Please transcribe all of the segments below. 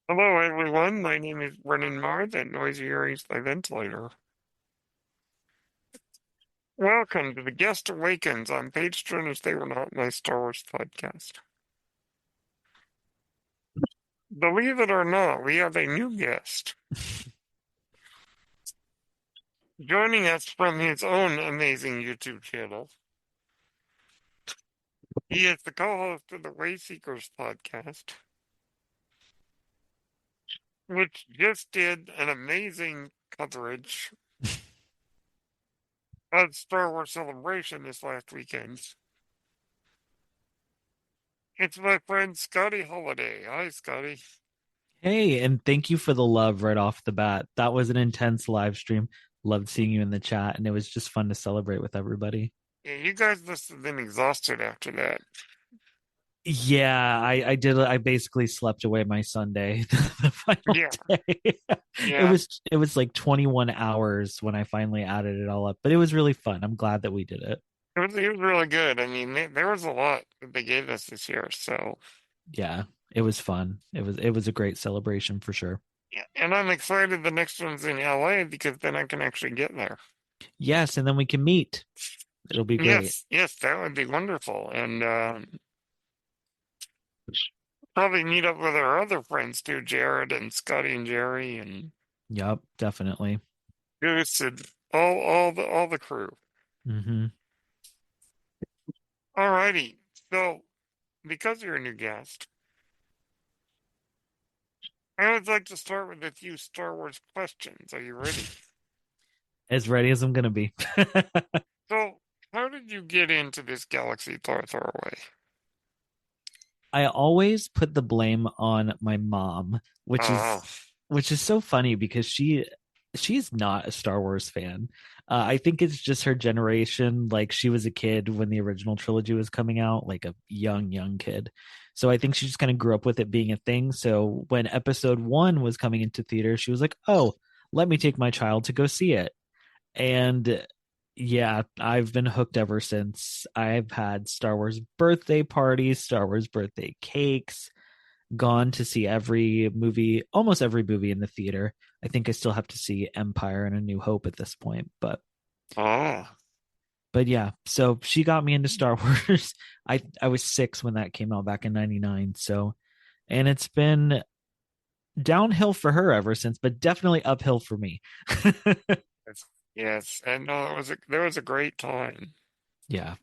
Hello, everyone. My name is Brennan Marr. That noise you hear is my ventilator. Welcome to the Guest Awakens on Page Turners They Were Not My Star Wars podcast. Believe it or not, we have a new guest joining us from his own amazing YouTube channel. He is the co-host of the Wayseekers podcast, which just did an amazing coverage of Star Wars Celebration this last weekend. It's my friend Scotty Holliday. Hi, Scotty. Hey, and thank you for the love right off the bat. That was an intense live stream. Loved seeing you in the chat, and it was just fun to celebrate with everybody. Yeah, you guys must have been exhausted after that. Yeah, I did. I basically slept away my Sunday, the final Yeah, day. It yeah. was like 21 hours when I finally added it all up, but it was really fun. I'm glad that we did it. It was really good. I mean, there was a lot that they gave us this year. So, Yeah, it was fun. It was a great celebration for sure. yeah. And I'm excited the next one's in LA because then I can actually get there. Yes, and then we can meet. It'll be great. Yes, yes, that would be wonderful. And probably meet up with our other friends too, Jared and Scotty and Jerry and Yep, definitely. Goose and all the crew. Hmm. Alrighty. So, because you're a new guest, I would like to start with a few Star Wars questions. Are you ready? As ready as I'm gonna be. So, how did you get into this galaxy far away? I always put the blame on my mom, Oh, which is so funny because she's not a Star Wars fan. I think it's just her generation. Like she was a kid when the original trilogy was coming out, like a young kid. So I think she just kind of grew up with it being a thing. So when episode one was coming into theater, she was like, "Oh, let me take my child to go see it." And yeah, I've been hooked ever since. I've had Star Wars birthday parties, Star Wars birthday cakes, gone to see every movie, almost every movie in the theater. I think I still have to see Empire and A New Hope at this point, oh, but yeah, so she got me into Star Wars. I was 6 when that came out back in 99, so and it's been downhill for her ever since, but definitely uphill for me. yes, yes. And no, there was a great time. Yeah.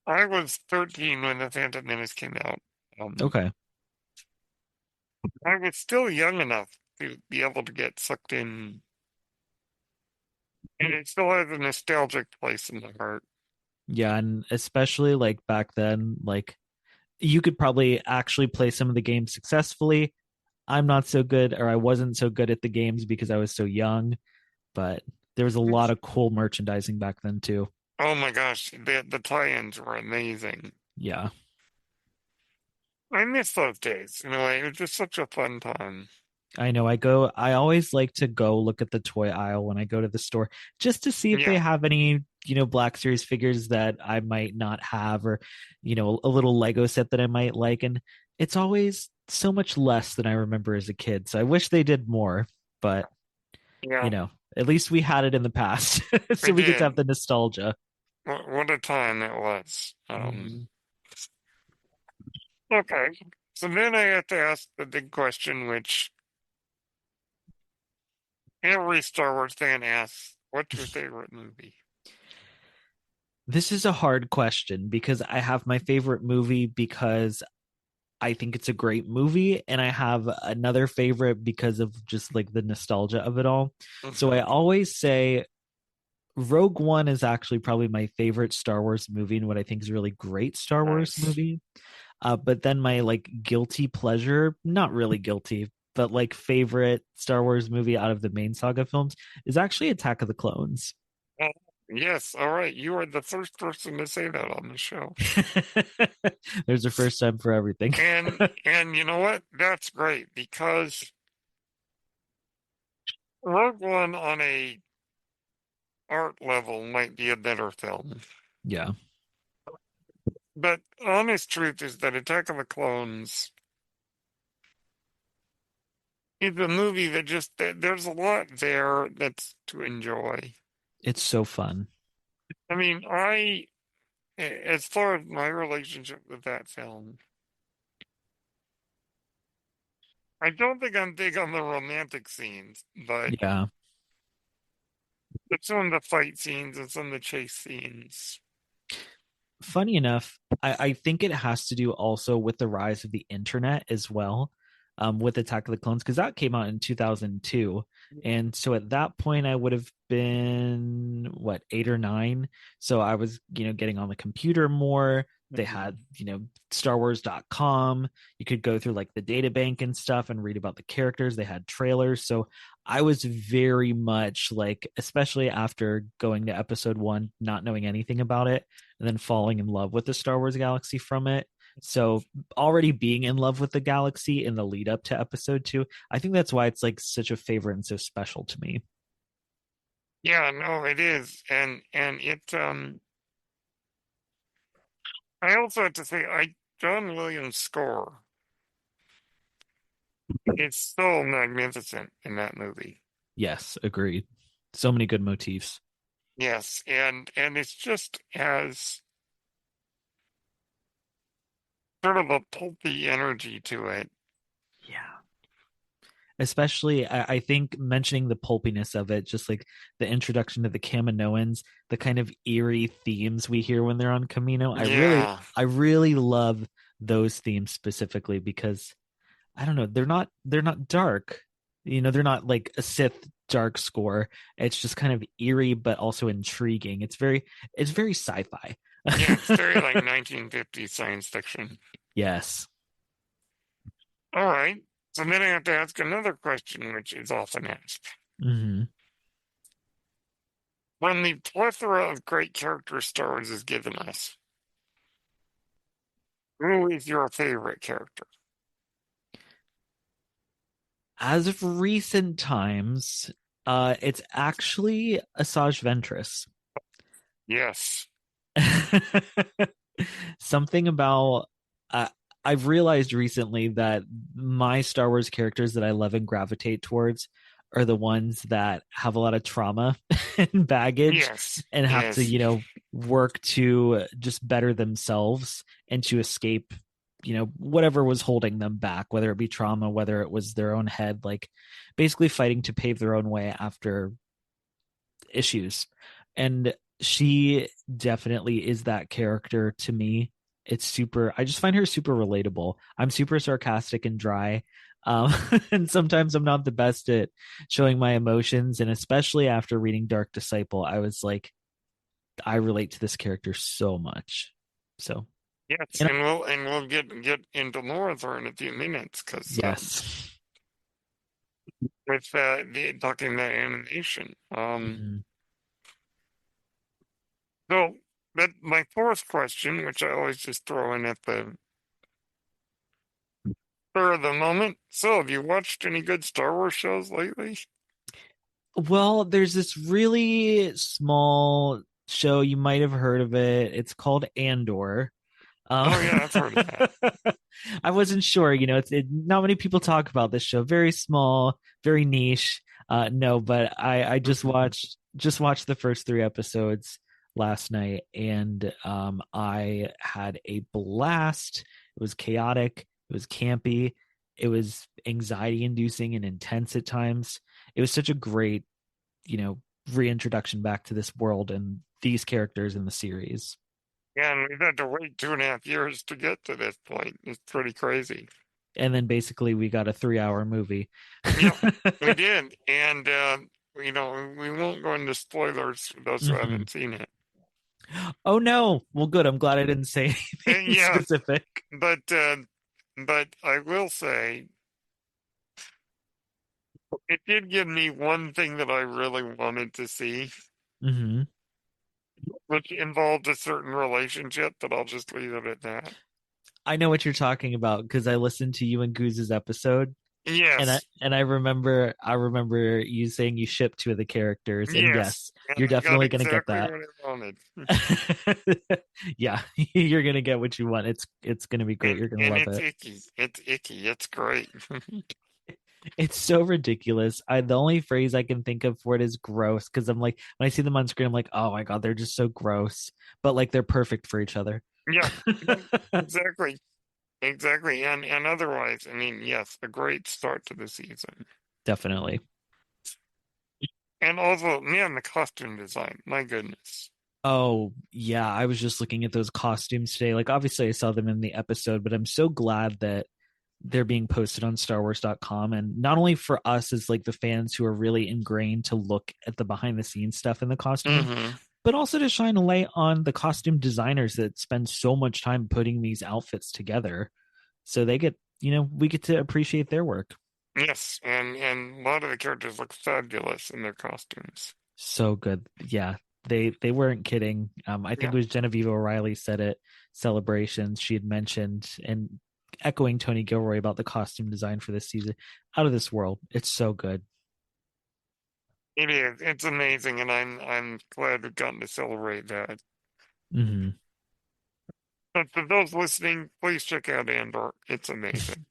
I was 13 when The Phantom Menace came out. Um, Okay. I was still young enough to be able to get sucked in, and it still has a nostalgic place in the heart. Yeah, and especially like back then, like you could probably actually play some of the games successfully. I'm not so good, or I wasn't so good at the games because I was so young, but there was a lot of cool merchandising back then too. Oh my gosh, the tie-ins were amazing. Yeah. I miss those days. In a way, it was just such a fun time. I always like to go look at the toy aisle when I go to the store just to see if they Yeah, have any, Black Series figures that I might not have or, a little Lego set that I might like. And it's always so much less than I remember as a kid. So I wish they did more, but, yeah, at least we had it in the past. we So we get to have did. the nostalgia. What a time that was. Mhm. Okay. So then I have to ask the big question, which every Star Wars fan asks, what's your favorite movie? This is a hard question because I have my favorite movie because I think it's a great movie, and I have another favorite because of just like the nostalgia of it all. So I always say Rogue One is actually probably my favorite Star Wars movie and what I think is a really great Star Wars Nice. movie. But then my like guilty pleasure, not really guilty, but like favorite Star Wars movie out of the main saga films is actually Attack of the Clones. Oh, yes, all right. You are the first person to say that on the show. There's a first time for everything. And you know what? That's great because Rogue One on a art level might be a better film. Yeah. But honest truth is that Attack of the Clones it's a movie that just there's a lot there that's to enjoy. It's so fun. I mean, as far as my relationship with that film, I don't think I'm big on the romantic scenes, but Yeah. some of the fight scenes and some of the chase scenes. Funny enough, I think it has to do also with the rise of the internet as well, with Attack of the Clones, because that came out in 2002. And so at that point, I would have been, what, 8 or 9. So I was, getting on the computer more. They had, Mhm. StarWars.com. You could go through like the data bank and stuff and read about the characters. They had trailers. So I was very much like, especially after going to episode one, not knowing anything about it and then falling in love with the Star Wars galaxy from it. So already being in love with the galaxy in the lead up to episode 2, I think that's why it's like such a favorite and so special to me. Yeah, no, it is, and I also have to say, John Williams' score is so magnificent in that movie. Yes, agreed. So many good motifs. Yes, and it's just has sort of a pulpy energy to it. Yeah. Especially, I think mentioning the pulpiness of it, just like the introduction to the Kaminoans, the kind of eerie themes we hear when they're on Camino. Yeah, I really love those themes specifically because I don't know, they're not dark. They're not like a Sith dark score. It's just kind of eerie but also intriguing. It's very sci-fi. yeah, it's very like 1950s science fiction. Yes. All right, so then I have to ask another question, which is often asked. Hmm. When the plethora of great character Star Wars is given us, who is your favorite character? As of recent times, it's actually Asajj Ventress. Yes. Something about uh, I've realized recently that my Star Wars characters that I love and gravitate towards are the ones that have a lot of trauma and baggage Yes. and have to, Yes. work to just better themselves and to escape, whatever was holding them back, whether it be trauma, whether it was their own head, like basically fighting to pave their own way after issues. And she definitely is that character to me. I just find her super relatable. I'm super sarcastic and dry. And sometimes I'm not the best at showing my emotions. And especially after reading Dark Disciple, I was like, I relate to this character so much. So, Yes. and And we'll get into more of her in a few minutes because yes. with talking about animation. Mhm. So that my fourth question, which I always just throw in at the spur of the moment. So, have you watched any good Star Wars shows lately? Well, there's this really small show. You might have heard of it. It's called Andor. Um, Oh yeah, I've heard of that. I wasn't sure. Not many people talk about this show. Very small, very niche. No, but I just watched the first 3 episodes last night, and I had a blast. It was chaotic. It was campy. It was anxiety inducing and intense at times. It was such a great, you know, reintroduction back to this world and these characters in the series. Yeah, and we've had to wait 2.5 years to get to this point. It's pretty crazy. And then basically we got a 3 hour movie. Yep, we did, and we won't go into spoilers for those who Mhm. haven't seen it. Oh no. Well, good. I'm glad I didn't say anything Yeah, specific. but I will say it did give me one thing that I really wanted to see, Hmm. which involved a certain relationship, but I'll just leave it at that. I know what you're talking about because I listened to you and Goose's episode, and I Yes, and I remember you saying you shipped 2 of the characters, and yes, yes, and you're I got definitely gonna get exactly that. what I wanted, Yeah, you're gonna get what you want. It's gonna be great. You're gonna and love it's it. icky. It's icky. It's great. It's so ridiculous. The only phrase I can think of for it is gross because I'm like when I see them on screen, I'm like, oh my god, they're just so gross. But like they're perfect for each other. Yeah, yeah, exactly. Exactly. And otherwise, I mean, yes, a great start to the season. Definitely. And also, man, the costume design, my goodness. Oh, yeah. I was just looking at those costumes today. Like, obviously, I saw them in the episode, but I'm so glad that they're being posted on StarWars.com. And not only for us as like the fans who are really ingrained to look at the behind the scenes stuff in the costuming, Hmm. but also to shine a light on the costume designers that spend so much time putting these outfits together. So they get, we get to appreciate their work. Yes, and a lot of the characters look fabulous in their costumes. So good. Yeah. They weren't kidding. I think Yeah, it was Genevieve O'Reilly said at celebrations. She had mentioned and echoing Tony Gilroy about the costume design for this season. Out of this world. It's so good. it is. It's amazing, and I'm glad we've gotten to celebrate that. Hmm. But for those listening, please check out Andor. It's amazing.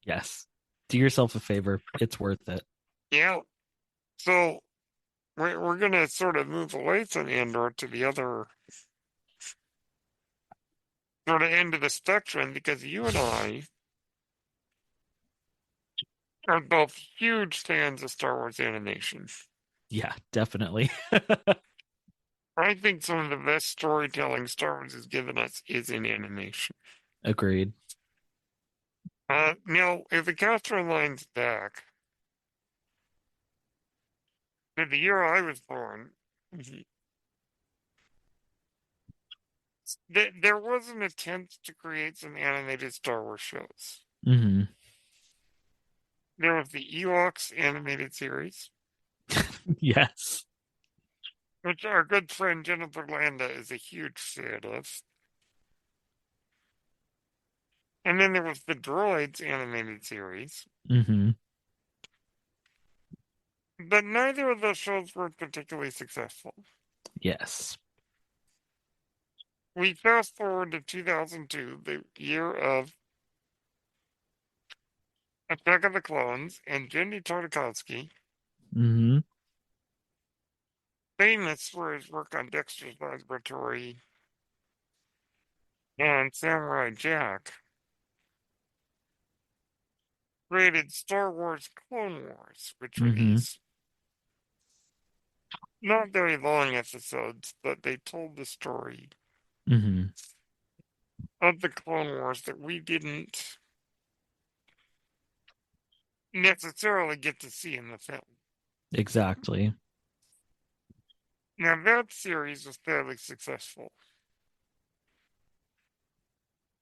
Yes. Do yourself a favor. It's worth it. Yeah. So we're gonna sort of move away from Andor to the other sort of end of the spectrum because you and I are both huge fans of Star Wars animation. Yeah, definitely. I think some of the best storytelling Star Wars has given us is in animation. Agreed. Now, if the calendar lines back to the year I was born, there was an attempt to create some animated Star Wars shows. Hmm. There was the Ewoks animated series, Yes. which our good friend Jennifer Landa is a huge fan of. And then there was the Droids animated series. Hmm. But neither of those shows were particularly successful. Yes. We fast forward to 2002, the year of Attack of the Clones, and Jenny Tartakovsky, Hmm. famous for his work on Dexter's Laboratory and Samurai Jack, created Star Wars Clone Wars, which were Hmm. these not very long episodes, but they told the story Hmm. of the Clone Wars that we didn't necessarily get to see in the film. Exactly. Now, that series was fairly successful.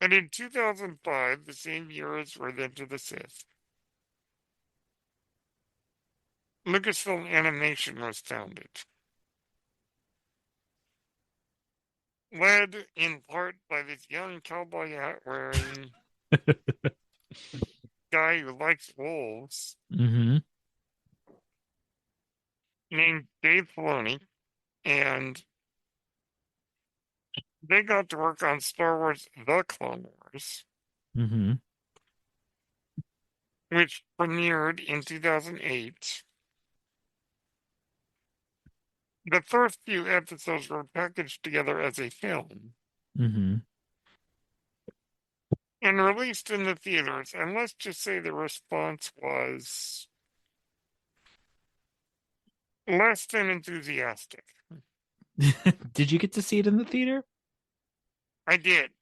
And in 2005, the same year as Revenge of the Sith, Lucasfilm Animation was founded, led in part by this young cowboy hat wearing guy who likes wolves Hmm. named Dave Filoni, and they got to work on Star Wars The Clone Wars, Hmm. which premiered in 2008. The first few episodes were packaged together as a film Hmm. and released in the theaters, and let's just say the response was less than enthusiastic. Did you get to see it in the theater? I did.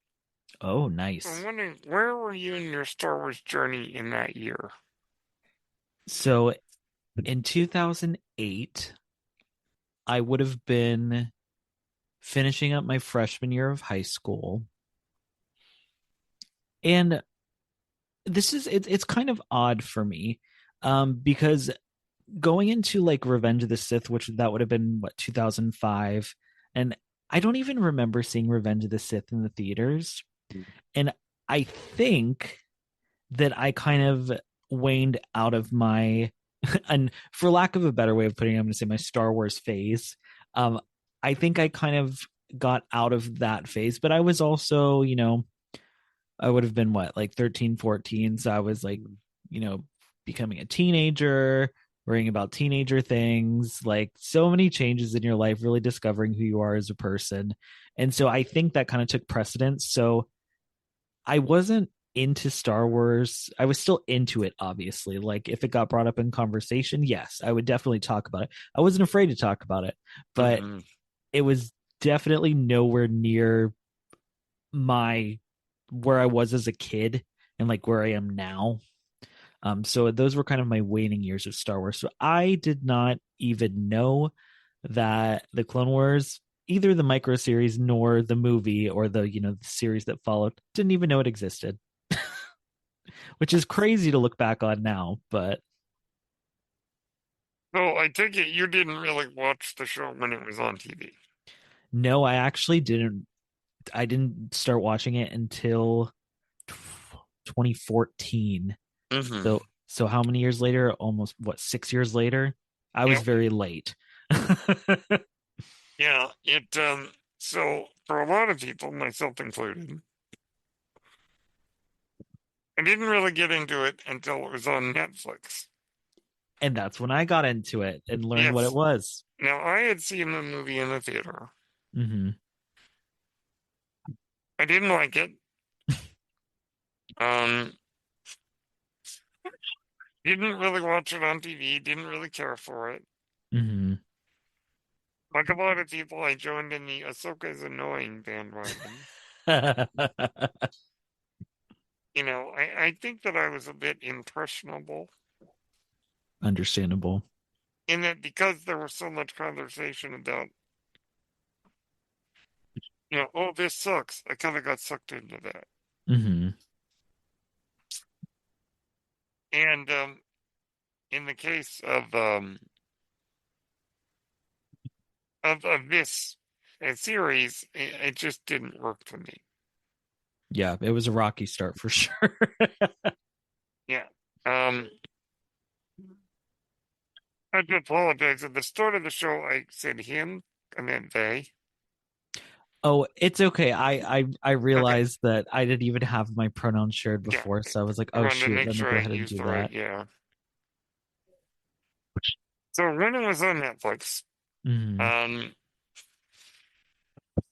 Oh, I'm nice. wondering, where were you in your Star Wars journey in that year? So in 2008, I would have been finishing up my freshman year of high school. And it's kind of odd for me because going into like Revenge of the Sith, which that would have been what 2005, and I don't even remember seeing Revenge of the Sith in the theaters. And I think that I kind of waned out of my and for lack of a better way of putting it, I'm going to say my Star Wars phase. Um, I think I kind of got out of that phase, but I was also, I would have been what, like 13, 14. So I was like, you know, becoming a teenager, worrying about teenager things, like so many changes in your life, really discovering who you are as a person. And so I think that kind of took precedence. So I wasn't into Star Wars. I was still into it, obviously. Like if it got brought up in conversation, yes, I would definitely talk about it. I wasn't afraid to talk about it, but Hmm. it was definitely nowhere near my where I was as a kid and like where I am now. So those were kind of my waning years of Star Wars. So I did not even know that the Clone Wars, either the micro series nor the movie or the the series that followed, didn't even know it existed, which is crazy to look back on now. But So I take it you didn't really watch the show when it was on TV. no, I actually didn't. I didn't start watching it until 2014. Hmm. So how many years later? Almost what, 6 years later? I was Yep. very late. Yeah. So for a lot of people, myself included, I didn't really get into it until it was on Netflix. And that's when I got into it and learned what it Yes. was. Now I had seen the movie in the theater. Mm-hmm. I didn't like it. Um, didn't really watch it on TV. Didn't really care for it. Mm-hmm. Like a lot of people, I joined in the Ahsoka is annoying bandwagon. I think that I was a bit impressionable Understandable. in that because there was so much conversation about, oh, this sucks. I kind of got sucked into that. Mm-hmm. And in the case of this series, it just didn't work for me. Yeah, it was a rocky start for sure. Yeah. Um, I have to apologize. At the start of the show, I said him, I meant they. Oh, it's okay. I Okay. realized that I didn't even have my pronouns shared Yeah. before, so I was like, I oh wanted to shoot, make let me sure go I ahead and used do the right, that. yeah. So when it was on Netflix, Mm-hmm. um,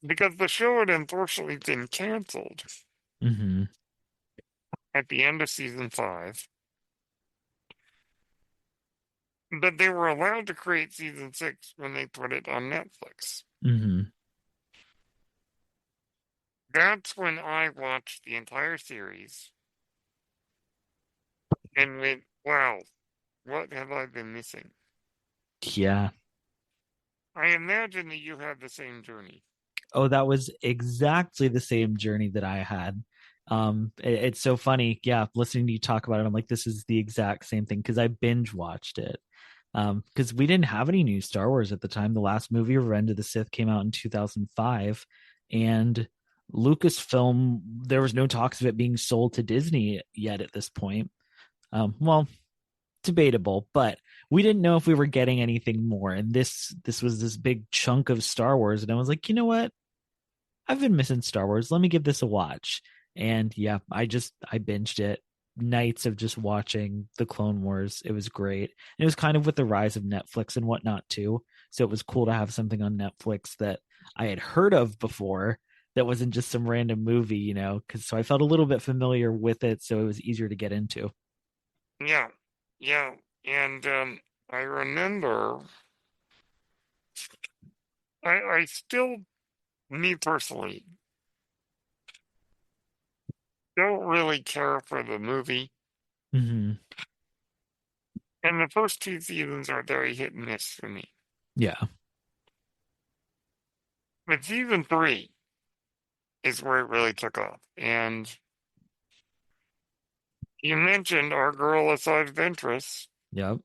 because the show had unfortunately been canceled Mm-hmm. at the end of season 5, but they were allowed to create season 6 when they put it on Netflix. Mm-hmm. That's when I watched the entire series and went, wow, what have I been missing? Yeah. I imagine that you had the same journey. Oh, that was exactly the same journey that I had. It's so funny. Yeah, listening to you talk about it, I'm like, this is the exact same thing because I binge watched it. Because we didn't have any new Star Wars at the time. The last movie, Revenge of the Sith, came out in 2005, and Lucasfilm, there was no talks of it being sold to Disney yet at this point. Well, debatable, but we didn't know if we were getting anything more. And this was this big chunk of Star Wars, and I was like, you know what? I've been missing Star Wars. Let me give this a watch. And yeah, I binged it. Nights of just watching the Clone Wars. It was great. And it was kind of with the rise of Netflix and whatnot too. So it was cool to have something on Netflix that I had heard of before that wasn't just some random movie, because so I felt a little bit familiar with it, so it was easier to get into. Yeah, yeah. And I remember, I still, me personally, don't really care for the movie. Mm-hmm. And the first 2 seasons are very hit and miss for me. Yeah. But season 3 is where it really took off. And you mentioned our girl Asajj Ventress, Yep.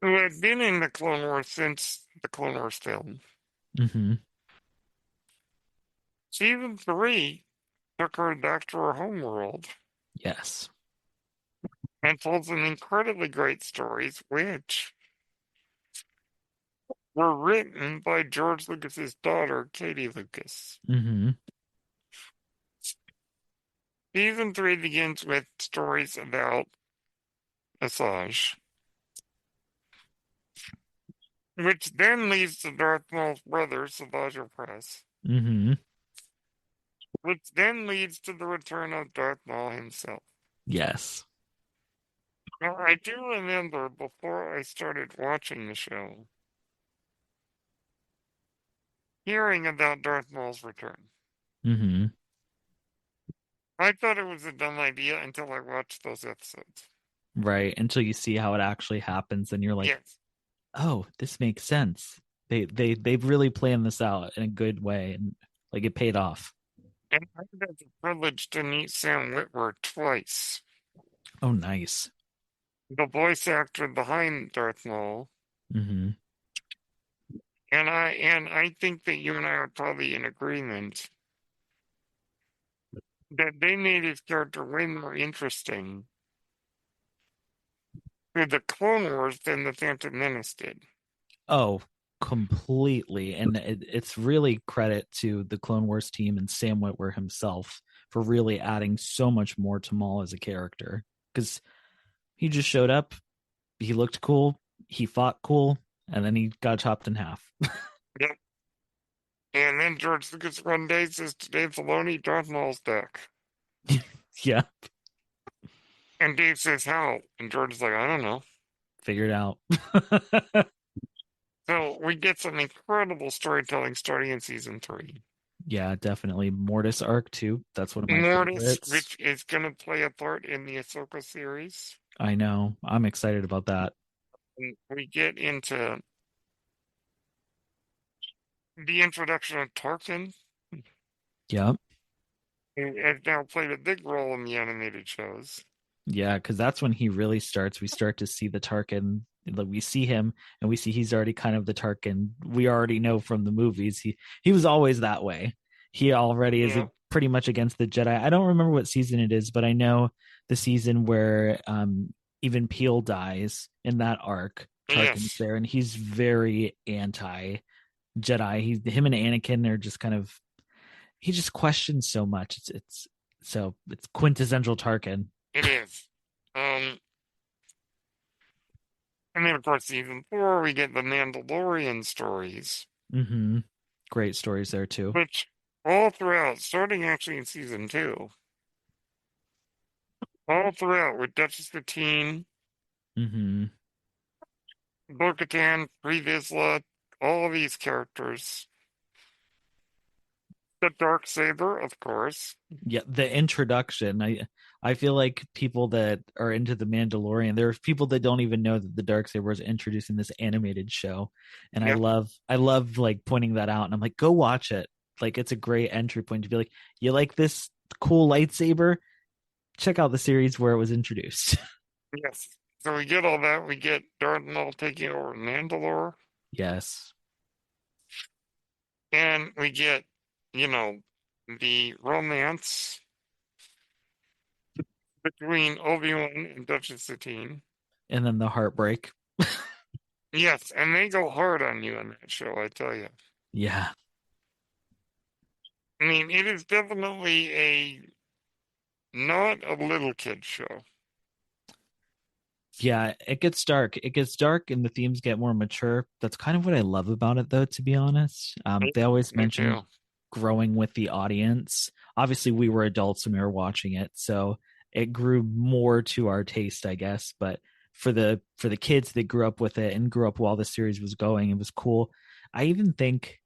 who had been in the Clone Wars since the Clone Wars film. Mm-hmm. Season 3 took her back to her homeworld Yes. and told some incredibly great stories, which were written by George Lucas's daughter, Katie Lucas. Mm-hmm. Season 3 begins with stories about Asajj, which then leads to Darth Maul's brother, Savage Press, Mm-hmm. which then leads to the return of Darth Maul himself. Yes. Now, I do remember before I started watching the show, hearing about Darth Maul's return. Mm-hmm. I thought it was a dumb idea until I watched those episodes. Right. Until you see how it actually happens, and you're like, Yes, oh, this makes sense. They've really planned this out in a good way, and like it paid off. and I had the privilege to meet Sam Witwer twice, Oh, nice. the voice actor behind Darth Maul. Mm-hmm. And I think that you and I are probably in agreement that they made his character way more interesting through the Clone Wars than the Phantom Menace did. Oh, completely. And it's really credit to the Clone Wars team and Sam Witwer himself for really adding so much more to Maul as a character. Because he just showed up, he looked cool, he fought cool, and then he got chopped in half. Yep. And then George Lucas one day says to Dave Filoni, Darth Maul's back. Yeah, And Dave says, how? And George is like, I don't know. figured out. So we get some incredible storytelling starting in season 3. Yeah, definitely. Mortis arc too. That's one of my Mortis, favorites. which is going to play a part in the Ahsoka series. I know. I'm excited about that. And we get into the introduction of Tarkin, Yep. who has now played a big role in the animated shows. Yeah, because that's when he really starts. We start to see the Tarkin. Like we see him, and we see he's already kind of the Tarkin we already know from the movies. He was always that way. He already is Yeah. pretty much against the Jedi. I don't remember what season it is, but I know the season where even Peel dies in that arc. Tarkin's Yes, there, and he's very anti Jedi. Him and Anakin are just kind of he just questions so much. It's quintessential Tarkin. it is. Um, and then of course season 4 we get the Mandalorian stories, Mm-hmm. Great stories there too. which all throughout, starting actually in season 2, all throughout with Duchess Satine, Mm-hmm. Bo-Katan, Pre Vizsla, all of these characters. The Dark Saber, of course. Yeah, the introduction. I feel like people that are into the Mandalorian, there are people that don't even know that the Darksaber is introducing this animated show, and Yep. I love like pointing that out. And I'm like, go watch it. Like it's a great entry point to be like, you like this cool lightsaber? Check out the series where it was introduced. Yes. So we get all that. We get Darth Maul taking over Mandalore, Yes. and we get, you know, the romance between Obi-Wan and Duchess Satine. And then the heartbreak. Yes, and they go hard on you in that show, I tell you. Yeah. I mean, it is definitely a not a little kid show. Yeah, it gets dark. It gets dark and the themes get more mature. That's kind of what I love about it though, to be honest. Yeah, They always me mention too. growing with the audience. Obviously, we were adults when we were watching it, so it grew more to our taste, I guess. But for the kids that grew up with it and grew up while the series was going, it was cool. I even think,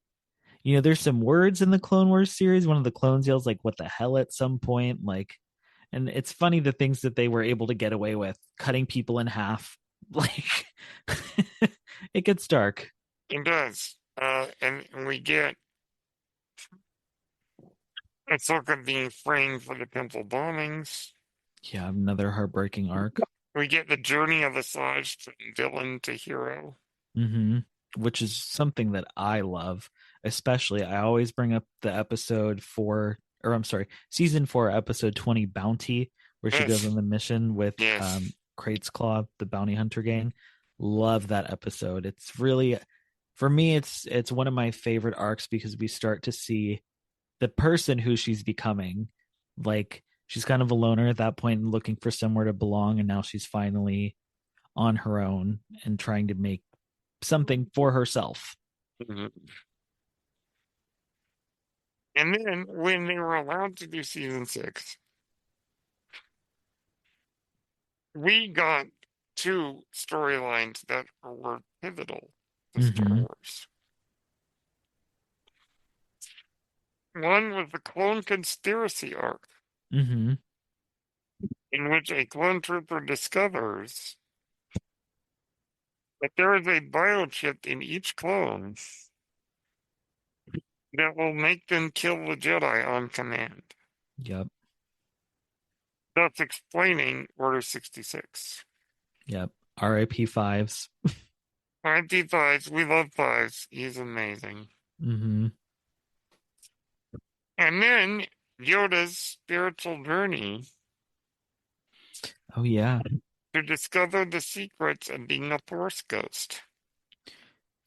there's some words in the Clone Wars series. One of the clones yells like "What the hell" at some point, like, and it's funny the things that they were able to get away with, cutting people in half. Like, it gets dark. It does. And we get Ahsoka being framed for the temple bombings. Yeah, another heartbreaking arc. We get the journey of Asajj from villain to hero. Mm-hmm. Which is something that I love, especially. I always bring up the season 4, episode 20, Bounty, where she goes Yes, on the mission with yes. Krait's Claw, the bounty hunter gang. Love that episode. It's really, for me, it's one of my favorite arcs because we start to see the person who she's becoming. Like she's kind of a loner at that point and looking for somewhere to belong, and now she's finally on her own and trying to make something for herself. Mhm. And then when they were allowed to do season 6, we got two storylines that were pivotal to Star Mm-hmm. Wars. One was the clone conspiracy arc, Mm-hmm. in which a clone trooper discovers that there is a biochip in each clone that will make them kill the Jedi on command, Yep. thus explaining Order 66. Yep. R.I.P. Fives. 5D5s, we love Fives. He's amazing. Mm-hmm. And then Yoda's spiritual journey Oh yeah. to discover the secrets of being a Force ghost.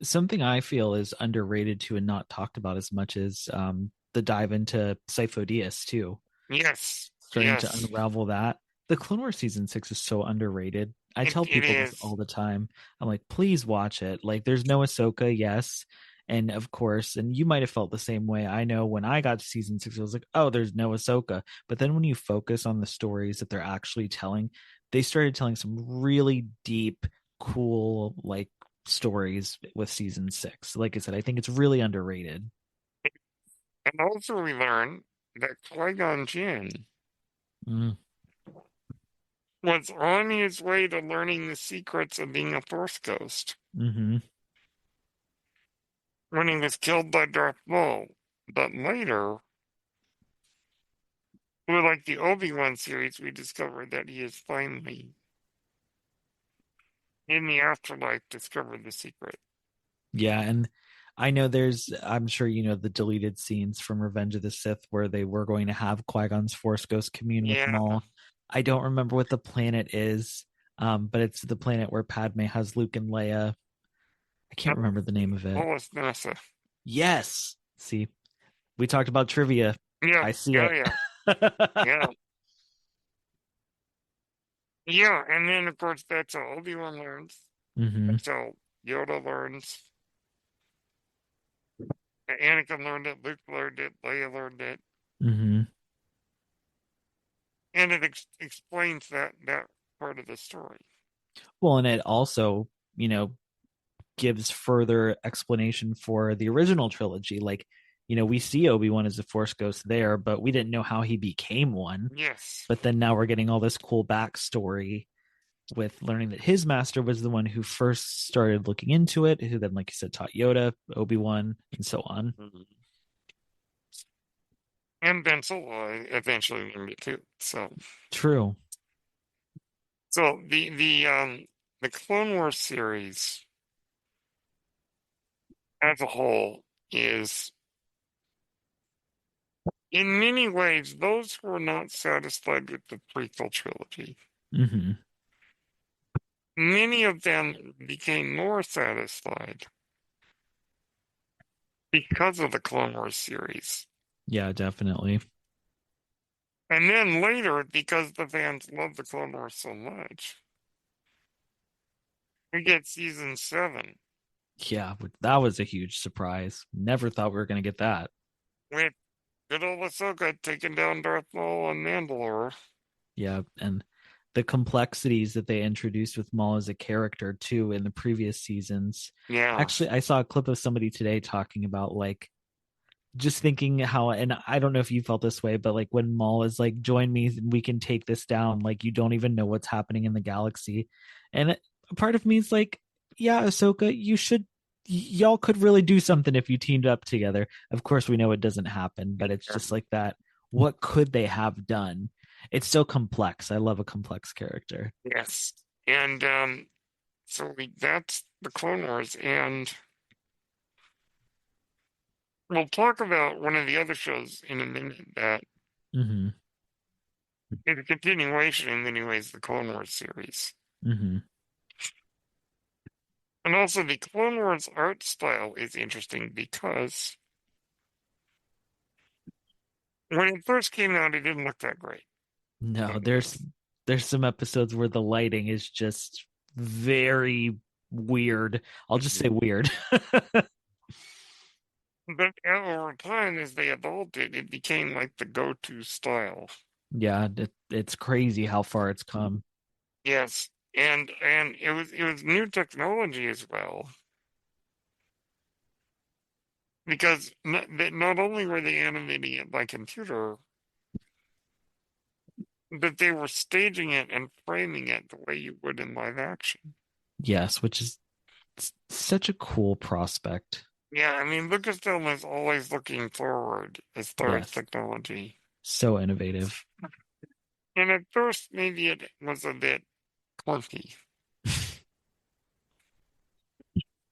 Something I feel is underrated too and not talked about as much as the dive into Sifo-Dyas too. Yes, Starting to yes, unravel that. The Clone Wars season 6 is so underrated. I tell it people this is. all the time. I'm like, please watch it. Like, there's no Ahsoka, yes. And of course, and you might have felt the same way. I know when I got to season 6, I was like, oh, there's no Ahsoka. But then when you focus on the stories that they're actually telling, they started telling some really deep, cool, like stories with season 6. Like I said, I think it's really underrated. And also we learn that Qui-Gon Jinn Mm, was on his way to learning the secrets of being a Force ghost hmm when he was killed by Darth Maul. But later, through like the Obi-Wan series, we discovered that he is finally in the afterlife discovered the secret. Yeah, and I know I'm sure you know the deleted scenes from Revenge of the Sith where they were going to have Qui-Gon's Force Ghost commune with Yeah, Maul. I don't remember what the planet is, but it's the planet where Padme has Luke and Leia. I can't remember the name of it. Holis Nessa. Yes. See, we talked about trivia. Yeah, I see yeah, it. yeah, yeah. Yeah, and then of course that's how Obi-Wan learns. hmm That's how Yoda learns. Anakin learned it, Luke learned it, Leia learned it. hmm And it explains that part of the story. Well, and it also, gives further explanation for the original trilogy. Like, we see Obi-Wan as a Force ghost there, but we didn't know how he became one. Yes. But then now we're getting all this cool backstory with learning that his master was the one who first started looking into it, who then, like you said, taught Yoda, Obi-Wan, and so on. Mhm. And Ben Solo eventually learned it too. True. So the Clone Wars series as a whole is in many ways those who are not satisfied with the prequel trilogy. hmm Many of them became more satisfied because of the Clone Wars series. Yeah, definitely. And then later, because the fans love the Clone Wars so much, we get season 7 Yeah, that was a huge surprise. Never thought we were going to get that. with good old Ahsoka taking down Darth Maul on Mandalore. Yeah, and the complexities that they introduced with Maul as a character too in the previous seasons. Yeah. Actually, I saw a clip of somebody today talking about like just thinking how, and I don't know if you felt this way, but like when Maul is like, join me, we can take this down. Like you don't even know what's happening in the galaxy. And a part of me is like, yeah, Ahsoka, y'all could really do something if you teamed up together. Of course, we know it doesn't happen, but it's just like that. What could they have done? It's so complex. I love a complex character. Yes. And so that's the Clone Wars. And we'll talk about one of the other shows in a minute that hmm is a continuation in many ways the Clone Wars series. hmm And also the Clone Wars art style is interesting because when it first came out, it didn't look that great. No, there's some episodes where the lighting is just very weird. I'll just say Mhm. weird. But over time, as they evolved it became like the go-to style. Yeah, it's crazy how far it's come. Yes, and it was new technology as well, because not only were they animating it by computer, but they were staging it and framing it the way you would in live action. Yes, which is such a cool prospect. Yeah, I mean, Lucasfilm is always looking forward as far as Yes, technology. so innovative. And at first, maybe it was a bit clunky,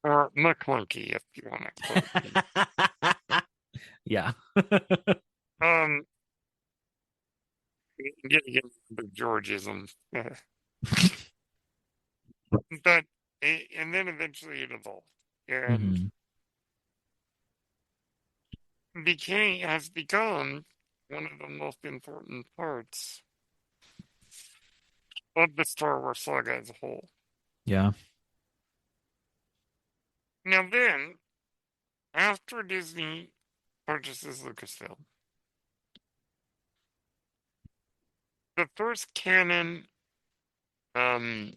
or McClunky, if you want to put it. Yeah. Um, getting the Georgism, but and then eventually it evolved and Hmm. became has become one of the most important parts of the Star Wars saga as a whole. Yeah. Now then, after Disney purchases Lucasfilm, the first canon um,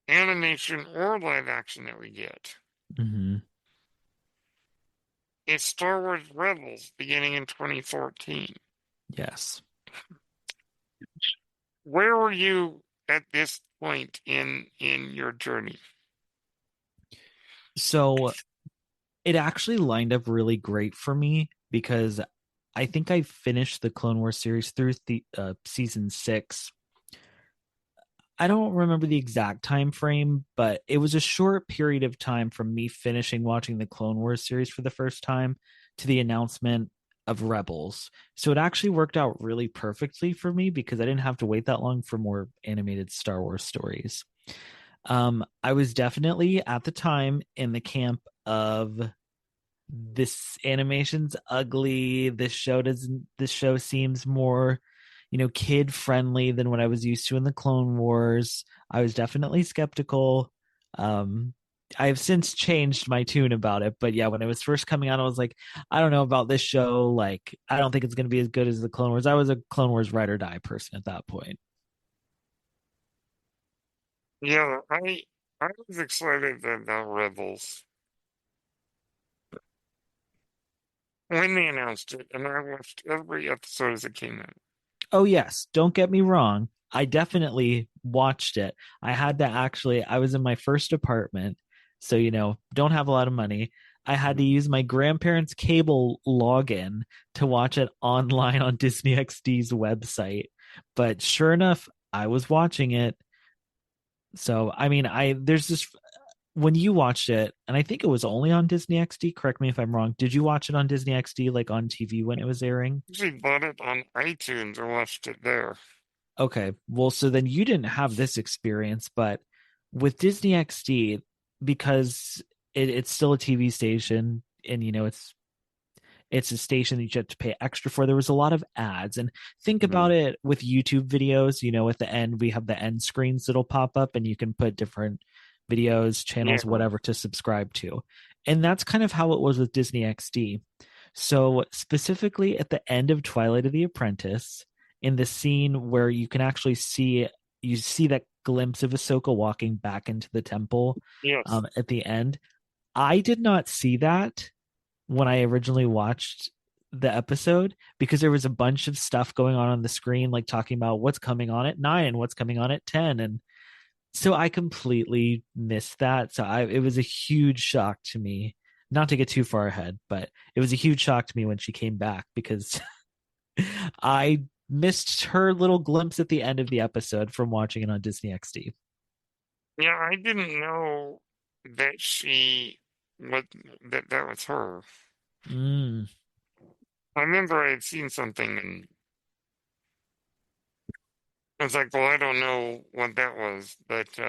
animation or live action that we get Hmm. is Star Wars Rebels beginning in 2014. Yes. Where were you at this point in your journey? So it actually lined up really great for me because I think I finished the Clone Wars series through the season 6. I don't remember the exact time frame, but it was a short period of time from me finishing watching the Clone Wars series for the first time to the announcement of Rebels. So it actually worked out really perfectly for me because I didn't have to wait that long for more animated Star Wars stories. I was definitely at the time in the camp of this animation's ugly. This show seems more, kid friendly than what I was used to in the Clone Wars. I was definitely skeptical. Um, I've since changed my tune about it, but yeah, when it was first coming out, I was like, I don't know about this show. Like, I don't think it's going to be as good as the Clone Wars. I was a Clone Wars ride or die person at that point. Yeah, I was excited about Rebels when they announced it, and I watched every episode as it came out. Oh yes, don't get me wrong. I definitely watched it. I was in my first apartment, so don't have a lot of money. I had to Mhm. use my grandparents' cable login to watch it online on Disney XD's website. But sure enough, I was watching it. So, I mean, I there's this when you watched it, and I think it was only on Disney XD, correct me if I'm wrong. Did you watch it on Disney XD like on TV when it was airing? Actually bought it on iTunes and watched it there. Okay. Well, so then you didn't have this experience, but with Disney XD, because it's still a TV station and it's a station that you have to pay extra for. There was a lot of ads. And think about Mhm. it with YouTube videos, at the end, we have the end screens that'll pop up and you can put different videos, Yeah, channels, whatever to subscribe to. And that's kind of how it was with Disney XD. So, specifically at the end of Twilight of the Apprentice, in the scene where you see that glimpse of Ahsoka walking back into the temple yes, at the end. I did not see that when I originally watched the episode because there was a bunch of stuff going on the screen, like talking about what's coming on at 9 and what's coming on at 10. And so I completely missed that. It was a huge shock to me, not to get too far ahead, but it was a huge shock to me when she came back because I missed her little glimpse at the end of the episode from watching it on Disney XD. yeah, I didn't know that she what that was her. Mm, I remember I had seen something and I was like, well, I don't know what that was, but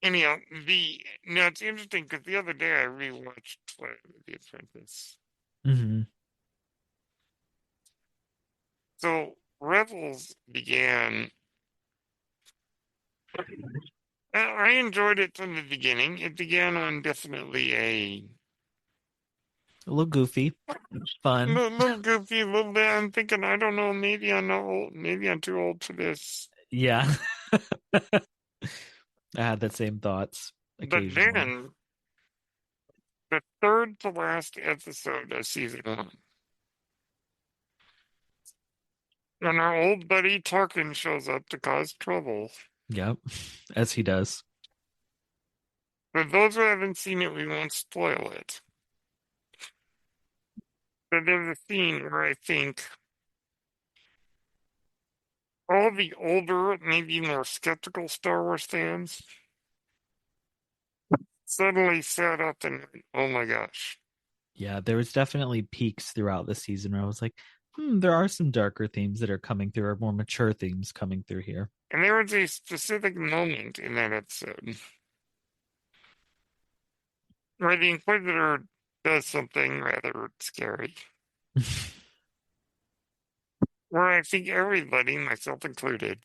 anyhow, the now it's interesting because the other day I rewatched Twilight of the Apprentice, hmm So Rebels began. I enjoyed it from the beginning. It began on definitely a A little goofy, fun. little goofy, a little bit. I'm thinking, I don't know, maybe I'm not old, maybe I'm too old for this. Yeah. I had the same thoughts But occasionally. then the third to last episode of season one, when our old buddy Tarkin shows up to cause trouble. Yep, as he does. For those who haven't seen it, we won't spoil it. But there's a scene where I think all the older, maybe more skeptical Star Wars fans suddenly sat up and went, oh my gosh. Yeah, there was definitely peaks throughout the season where I was like, there are some darker themes that are coming through, or more mature themes coming through here. And there was a specific moment in that episode where the Inquisitor does something rather scary, where I think everybody, myself included,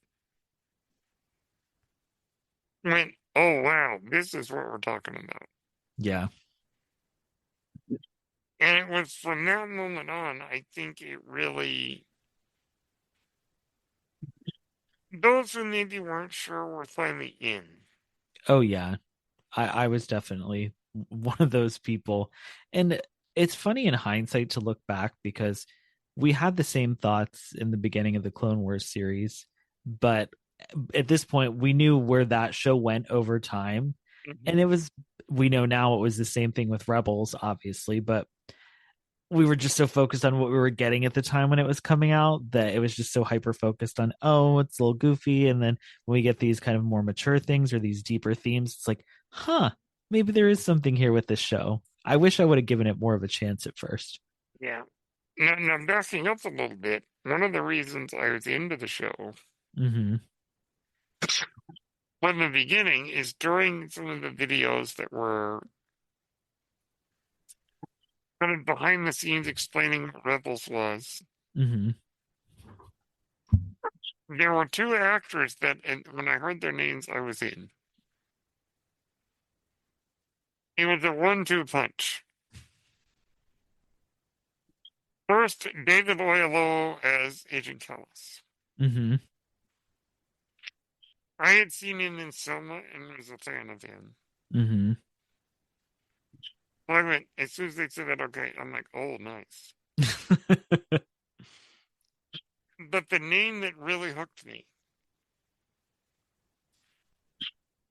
went, oh wow, this is what we're talking about. Yeah. And it was from that moment on, I think it really, those who maybe weren't sure were finally in. Oh, yeah. I was definitely one of those people. And it's funny in hindsight to look back because we had the same thoughts in the beginning of the Clone Wars series, but at this point we knew where that show went over time. And Mhm. it was, we know now it was the same thing with Rebels, obviously, but we were just so focused on what we were getting at the time when it was coming out that it was just so hyper focused on, oh, it's a little goofy. And then when we get these kind of more mature things or these deeper themes, it's like, huh, maybe there is something here with this show. I wish I would have given it more of a chance at first. Yeah. Now, backing up a little bit, one of the reasons I was into the show Mm-hmm. from the beginning is during some of the videos that were kind of behind the scenes explaining what Rebels was. Mm-hmm. There were two actors that, and when I heard their names, I was in. It was a 1-2 punch. First, David Oyelowo as Agent Kellis. Mm-hmm. I had seen him in Selma and was a fan of him. Mm-hmm. So I went, as soon as they said that, okay, I'm like, oh, nice. But the name that really hooked me,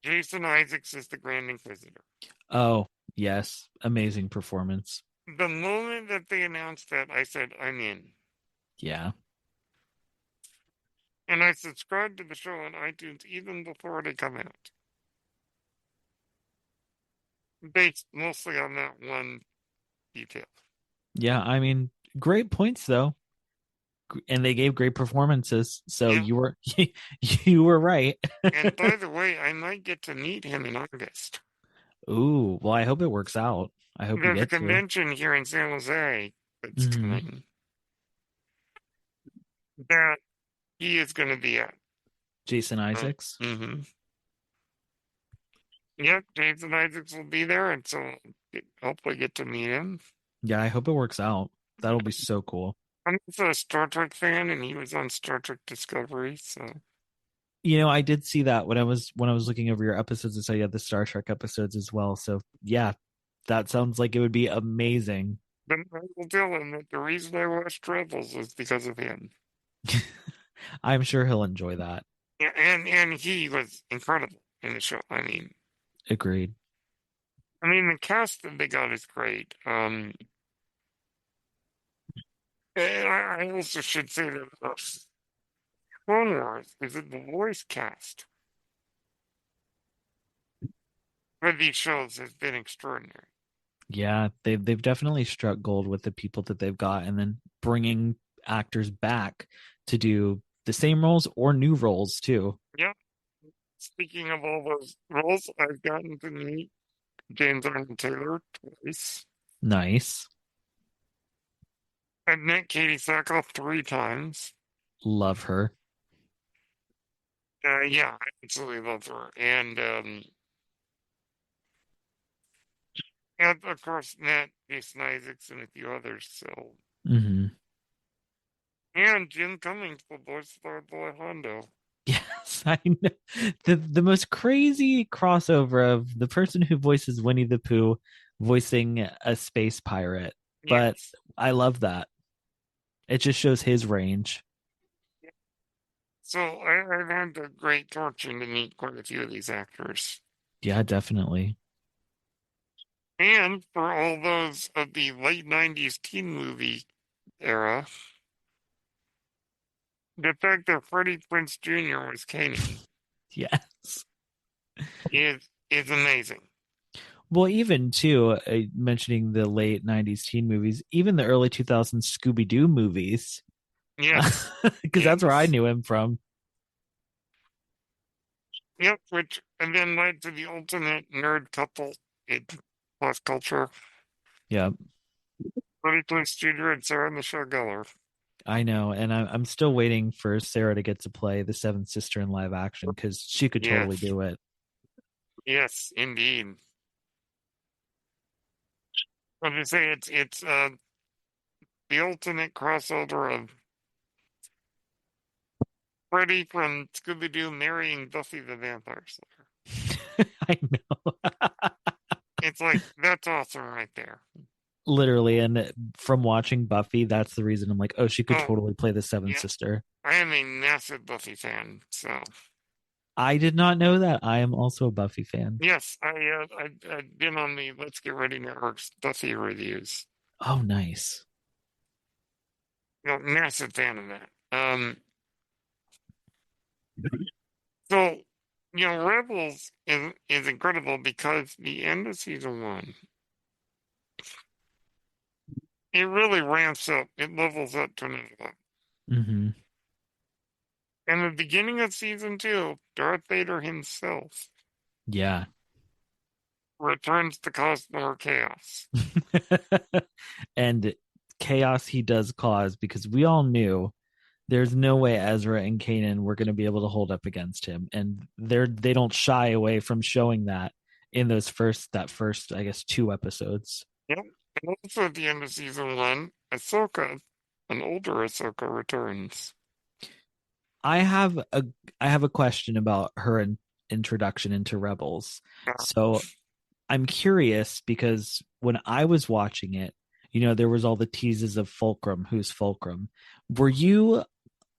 Jason Isaacs is the Grand Inquisitor. Oh, yes. Amazing performance. The moment that they announced that, I said, I'm in. Yeah. And I subscribed to the show on iTunes even before they come out. Based mostly on that one detail. Yeah. I mean, great points though. And they gave great performances. So Yeah. you were you were right. And by the way, I might get to meet him in August. Ooh, well, I hope it works out. I hope you There's a get to. convention here in San Jose that's Hmm. coming that he is going to be at. Jason Isaacs. Mm-hmm. Yep, Jason Isaacs will be there, and so hopefully get to meet him. Yeah, I hope it works out. That'll be so cool. I'm also a Star Trek fan, and he was on Star Trek Discovery, so. I did see that when I was looking over your episodes. I saw you had the Star Trek episodes as well. So yeah, that sounds like it would be amazing. But I will tell him that the reason I watched Rebels is because of him. I'm sure he'll enjoy that. Yeah, and he was incredible in the show. Agreed. The cast that they got is great. And I also should say that Clone Wars is that the voice cast for these shows has been extraordinary. Yeah, they've definitely struck gold with the people that they've got, and then bringing actors back to do the same roles or new roles too. Yep. Speaking of all those roles, I've gotten to meet James Arnold Taylor twice. Nice. I've met Katie Sackhoff 3 times. Love her. Yeah, I absolutely love her. And of course, Nat, Jason Isaacs, and a few others. So, Hmm. and Jim Cummings will voice Lord Boy Hondo. Yes, I know. The most crazy crossover of the person who voices Winnie the Pooh voicing a space pirate. But Yes. I love that. It just shows his range. So I've had the great fortune to meet quite a few of these actors. Yeah, definitely. And for all those of the late 90s teen movie era, the fact that Freddie Prinze Jr. was Kanan Yes. is amazing. Well, even too, mentioning the late 90s teen movies, even the early 2000s Scooby Doo movies, Yes. because that's where I Yes. knew him from. Yep, which and then led to the ultimate nerd couple in pop culture. Yeah, Freddie Prinze Jr. and Sarah Michelle Gellar. I know. And I'm still waiting for Sarah to get to play the seventh sister in live action because she could totally Yes. do it. Yes, indeed. But to say it's the ultimate crossover of Freddy from Scooby Doo marrying Buffy the Vampire Slayer. I know. It's like that's awesome right there. Literally. And from watching Buffy, that's the reason I'm like, oh, she could Oh, totally play the seventh yeah. sister. I am a massive Buffy fan, so I did not know that. I am also a Buffy fan. yes, I've been on the Let's Get Ready Network's Buffy reviews. Oh, nice. Massive fan of that. So Rebels is incredible because the end of season one, it really ramps up. It levels up to another level. Hmm. And the beginning of season two, Darth Vader himself Yeah. returns to cause more chaos. And chaos he does cause because we all knew there's no way Ezra and Kanan were going to be able to hold up against him, and they don't shy away from showing that in those first I guess 2 episodes. Yep. And also at the end of season one, Ahsoka, an older Ahsoka, returns. I have a I have a question about her introduction into Rebels. Uh, So I'm curious because when I was watching it, there was all the teases of Fulcrum, who's Fulcrum. Were you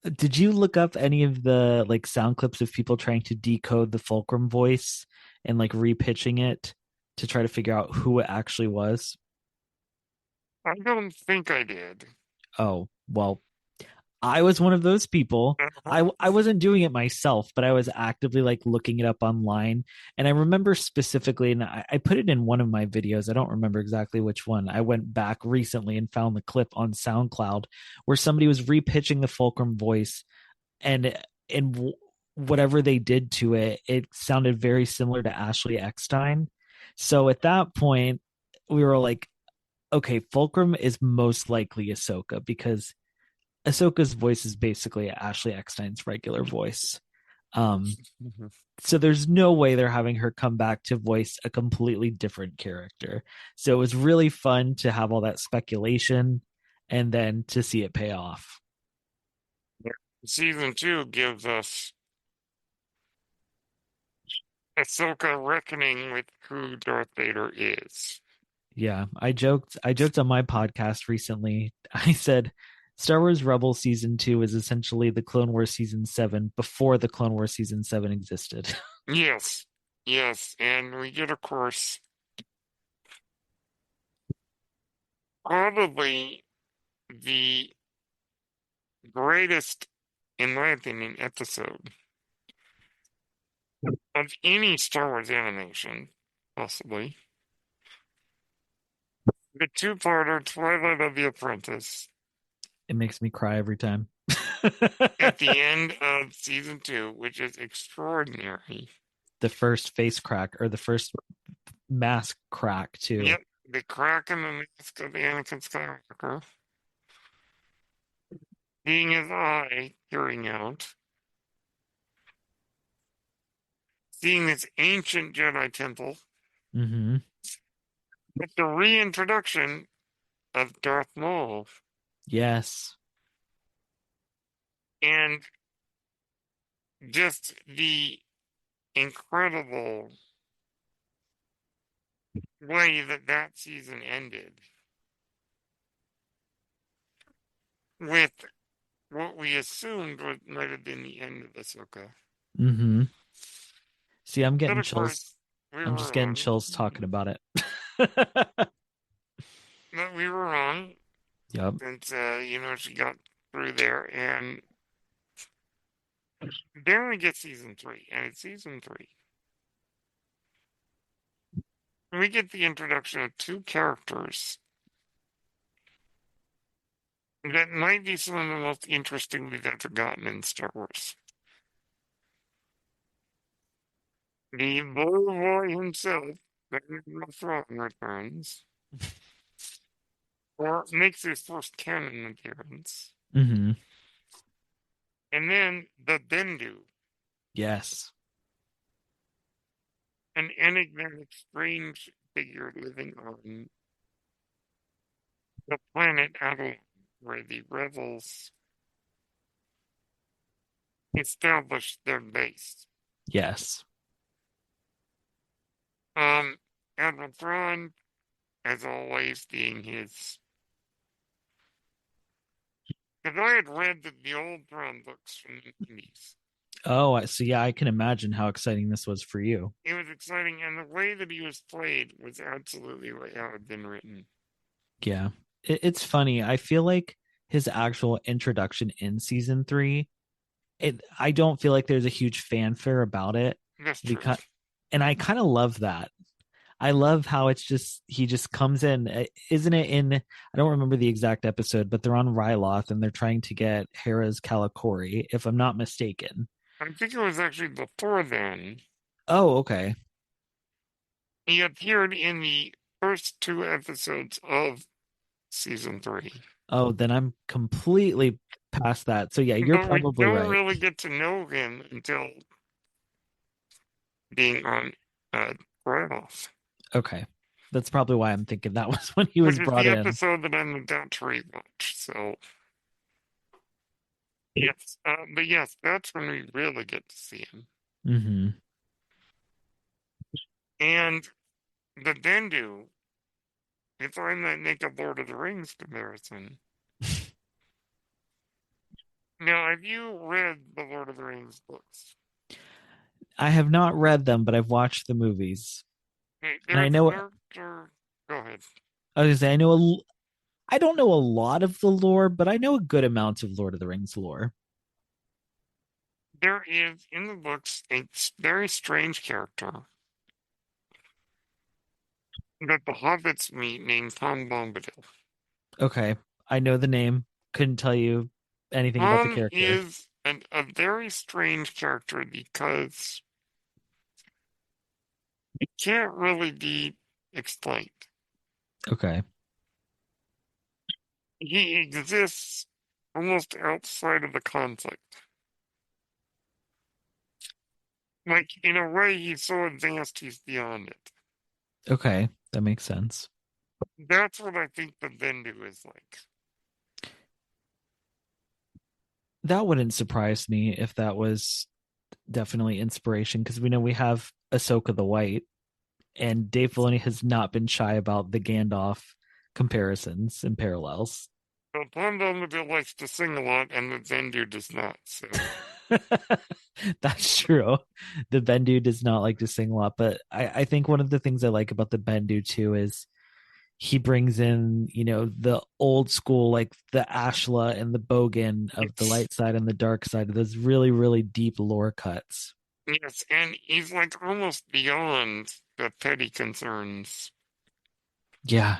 Did you look up any of the like sound clips of people trying to decode the Fulcrum voice and like repitching it to try to figure out who it actually was? I don't think I did. Oh, well, I was one of those people. Uh, I wasn't doing it myself, but I was actively like looking it up online. And I remember specifically, and I put it in one of my videos. I don't remember exactly which one. I went back recently and found the clip on SoundCloud where somebody was repitching the Fulcrum voice and and whatever they did to it, it sounded very similar to Ashley Eckstein. So at that point, we were like, okay, Fulcrum is most likely Ahsoka because Ahsoka's voice is basically Ashley Eckstein's regular voice. Um, so there's no way they're having her come back to voice a completely different character. So it was really fun to have all that speculation and then to see it pay off. Season two gives us Ahsoka reckoning with who Darth Vader is. Yeah, I joked on my podcast recently. I said Star Wars Rebels season 2 is essentially the Clone Wars season 7 before the Clone Wars season 7 existed. Yes, yes, and we get, of course, probably the greatest, in my opinion, episode of any Star Wars animation, possibly. The two-parter Twilight of the Apprentice It makes me cry every time. at the end of season two, which is extraordinary. The first face crack or the first mask crack too. Yep, the crack in the mask of Anakin Skywalker. seeing his eye peering out, seeing this ancient Jedi temple, Mm-hmm. with the reintroduction of Darth Maul, Yes. and just the incredible way that that season ended with what we assumed might have been the end of Ahsoka. Mm-hmm. See, I'm But getting of chills. course, we I'm were just getting wrong. chills talking about it. But we were wrong Yep. since, she got through there. And then we get season three. And it's season three. We get the introduction of two characters that might be some of the most interesting we've ever gotten in Star Wars. The Bull Boy himself, Admiral Thrawn, returns, or makes his first canon appearance. Mm-hmm. And then the Bendu, Yes. an enigmatic, strange figure living on the planet Avalon, where the rebels established their base. Yes. Um, Admiral Thrawn, as always, being his. Because I had read the old Thrawn books from the 90s. Oh, so yeah, I can imagine how exciting this was for you. It was exciting, and the way that he was played was absolutely how it had been written. Yeah. It's funny. I feel like his actual introduction in season three, I don't feel like there's a huge fanfare about it That's true. because, and I kind of love that. I love how it's just he just comes in, isn't it? In I don't remember the exact episode, but they're on Ryloth and they're trying to get Hera's Kalikori, if I'm not mistaken. I think it was actually before then. Oh, okay. He appeared in the first two episodes of season three. Oh, then I'm completely past that. So yeah, you're But we probably don't right. really get to know him until being on Ryloth, Okay. That's probably why I'm thinking that was when he which was is brought the in. episode that I'm about to rewatch. So, yes. But yes, that's when we really get to see him. Mm-hmm. And the Bendu, if I might make a Lord of the Rings comparison. Now, have you read the Lord of the Rings books? I have not read them, but I've watched the movies. Okay, And I there's a know character. Go ahead. I was gonna say I don't know a lot of the lore, but I know a good amount of Lord of the Rings lore. There is in the books a very strange character that the hobbits meet named Tom Bombadil. Okay. I know the name. Couldn't tell you anything about the Tom character. is a very strange character because it can't really be explained. Okay. He exists almost outside of the conflict. Like, in a way, he's so advanced, he's beyond it. Okay. That makes sense. That's what I think the Bendu is like. That wouldn't surprise me if that was definitely inspiration because we know we have Ahsoka the White, and Dave Filoni has not been shy about the Gandalf comparisons and parallels. So Tom Bombadil likes to sing a lot, and the Bendu does not. So, That's true. The Bendu does not like to sing a lot, but I think one of the things I like about the Bendu too is he brings in, the old school, like the Ashla and the Bogan of the yes, light side and the dark side, those really, really deep lore cuts. yes, and he's like almost beyond the petty concerns, Yeah.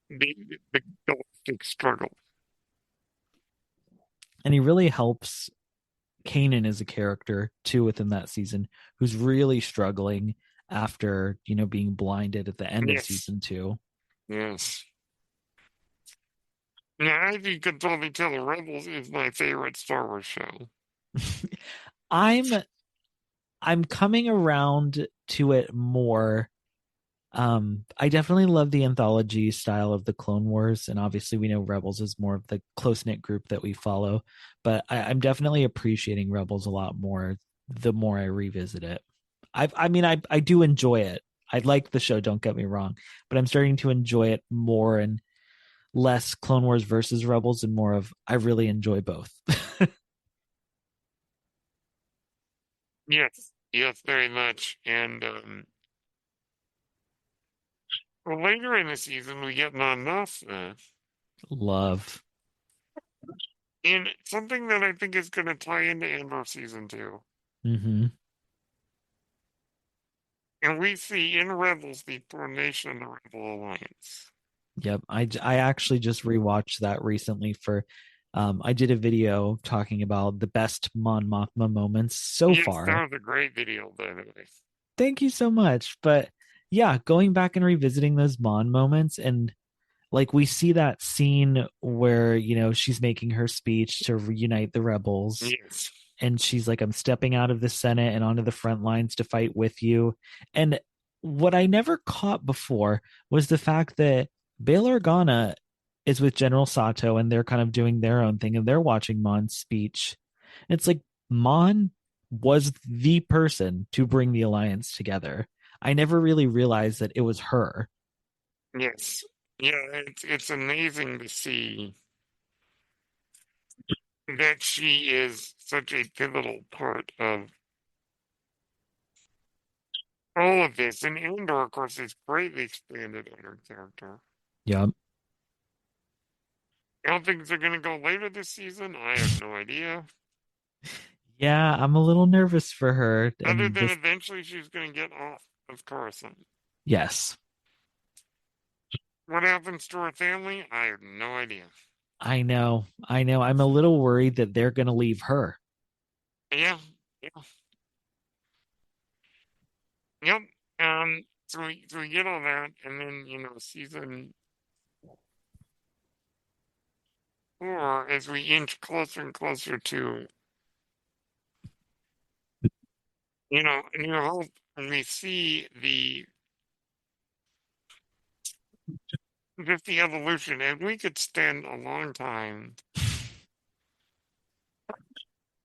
the galactic struggle. And he really helps Kanan as a character too within that season, who's really struggling after, being blinded at the end of Yes, season two. yes. Yeah, I think you could totally tell the Rebels is my favorite Star Wars show. I'm I'm coming around to it more. I definitely love the anthology style of the Clone Wars, and obviously we know Rebels is more of the close-knit group that we follow, but I'm definitely appreciating Rebels a lot more the more I revisit it. I mean, I do enjoy it. I like the show, don't get me wrong, but I'm starting to enjoy it more and less Clone Wars versus Rebels and more of I really enjoy both. Yes, yes, very much. And well, later in the season, we get Mon Mothma, Love. and something that I think is going to tie into Andor season 2. Hmm. And we see in Rebels the formation of the Rebel Alliance. Yep. I actually just rewatched that recently for I did a video talking about the best Mon Mothma moments so Yes, that far. was a great video, by the way. Thank you so much. But yeah, going back and revisiting those Mon moments and like we see that scene where, she's making her speech to reunite the rebels Yes, and she's like, I'm stepping out of the Senate and onto the front lines to fight with you. And what I never caught before was the fact that Bail Organa is with General Sato and they're kind of doing their own thing and they're watching Mon's speech. And it's like Mon was the person to bring the alliance together. I never really realized that it was her. yes. Yeah, it's amazing to see that she is such a pivotal part of all of this. And Andor, of course, is greatly expanded on her character. Yep. How things are going to go later this season, I have no idea. Yeah, I'm a little nervous for her. Other And than this, eventually she's going to get off of Coruscant. yes, What happens to her family? I have no idea. I know. I know. I'm a little worried that they're going to leave her. Yeah, yeah, yep. So we get all that, and then season 4, as we inch closer and closer to New Hope, and we see the evolution, and we could spend a long time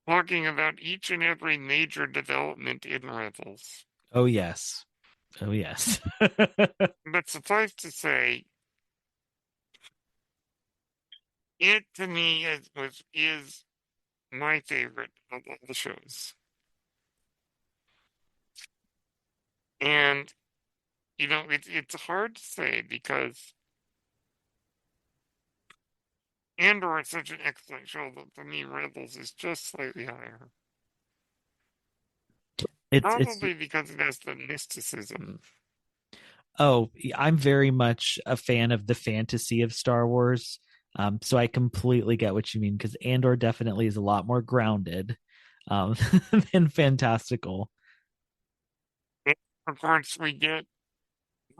talking about each and every major development in Rebels. Oh, yes. Oh, yes. But suffice to say, it to me is my favorite of all the shows. And it's hard to say because Andor is such an excellent show that for me Rebels is just slightly higher. it's Probably because it has the mysticism. oh, I'm very much a fan of the fantasy of Star Wars. So I completely get what you mean because Andor definitely is a lot more grounded um, than fantastical. And of course, we get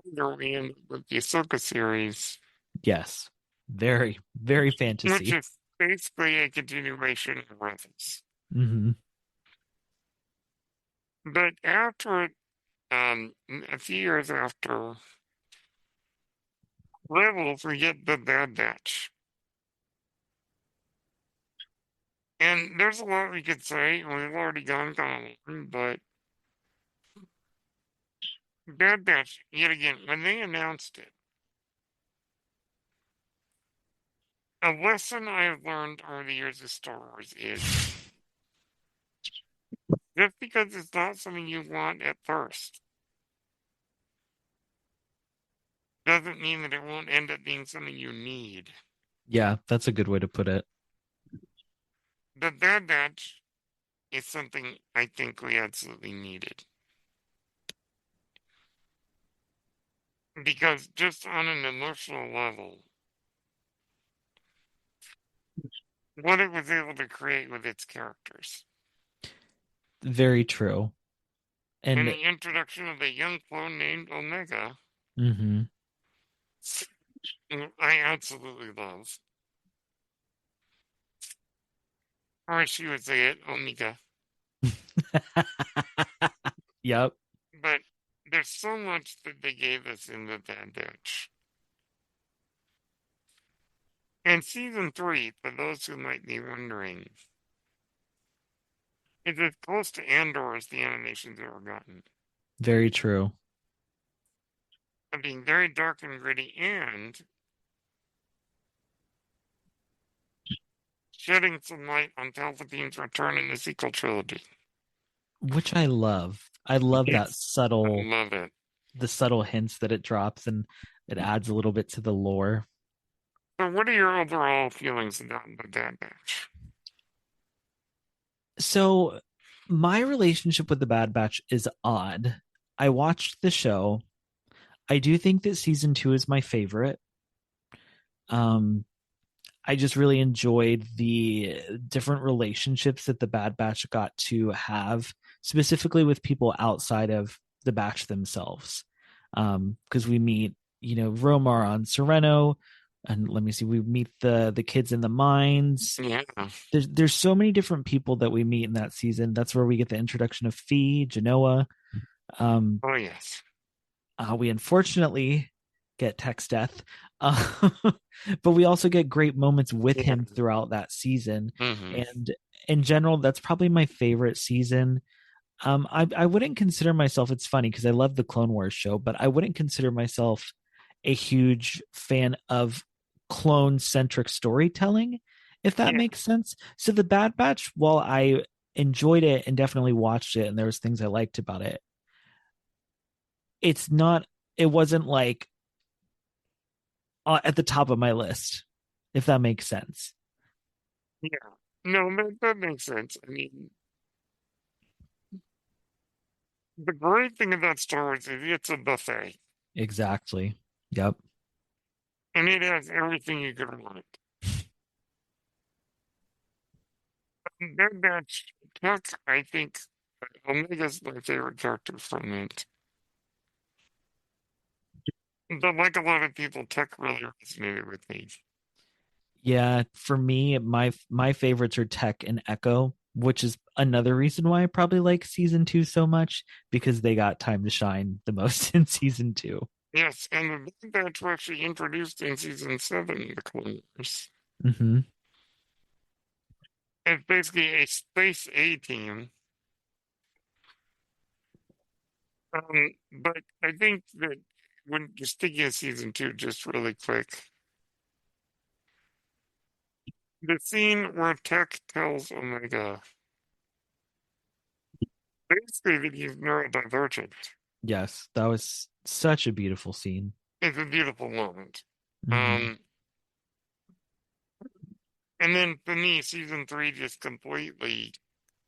later in with the Ahsoka series, Yes. Very, very which fantasy. is basically a continuation of Rebels. Hmm. But after it, a few years after Rebels, we get the Bad Batch. And there's a lot we could say, and we've already gone on, but Bad Batch, yet again, when they announced it, a lesson I have learned over the years of Star Wars is just because it's not something you want at first doesn't mean that it won't end up being something you need. Yeah, that's a good way to put it. The Bad Batch is something I think we absolutely needed. Because just on an emotional level, what it was able to create with its characters. Very true. And And the introduction of a young clone named Omega, mhm. I absolutely love. or she would say it, Omega. Yep. But there's so much that they gave us in the Bad Batch. And season three, for those who might be wondering, is as close to Andor as the animation's ever gotten. Very true. Of being very dark and gritty and shedding some light on Palpatine's return in the sequel trilogy. Which I love. I love that Yes, I subtle, love it. the subtle hints that it drops, and it adds a little bit to the lore. So, what are your overall feelings about the Bad Batch? So my relationship with the Bad Batch is odd. I watched the show. I do think that season 2 is my favorite. Um, I just really enjoyed the different relationships that the Bad Batch got to have, specifically with people outside of the Batch themselves. Because we meet, Romar on Sereno, and let me see, we meet the kids in the mines. Yeah. There's so many different people that we meet in that season. That's where we get the introduction of Fee, Genoa. Um, Oh, yes. we unfortunately get Tech's death, uh, but we also get great moments with Yeah. him throughout that season. Hmm. And in general, that's probably my favorite season. I wouldn't consider myself. It's funny because I love the Clone Wars show, but I wouldn't consider myself a huge fan of clone centric storytelling, if that Yeah. makes sense. So the Bad Batch, while I enjoyed it and definitely watched it, and there was things I liked about it, it's not. It wasn't like at the top of my list, if that makes sense. Yeah. No, that makes sense. I mean, the great thing about Star Wars is it's a buffet, Exactly. Yep. and it has everything you could want. Bad Batch, Tech, I think, Omega's my favorite character from it. But like a lot of people, Tech really resonated with me. Yeah, for me, my favorites are Tech and Echo, which is another reason why I probably like season 2 so much because they got time to shine the most in season 2. Yes, and the Bad Batch were actually introduced in season seven, the Clone Wars. Mm-hmm. It's basically a space A team. But I think that when you're sticking at season two, just really quick, the scene where Tech tells Omega basically that he's neurodivergent Yes, that was such a beautiful scene. is a beautiful moment. Mm-hmm. Um, and then for me, season three just completely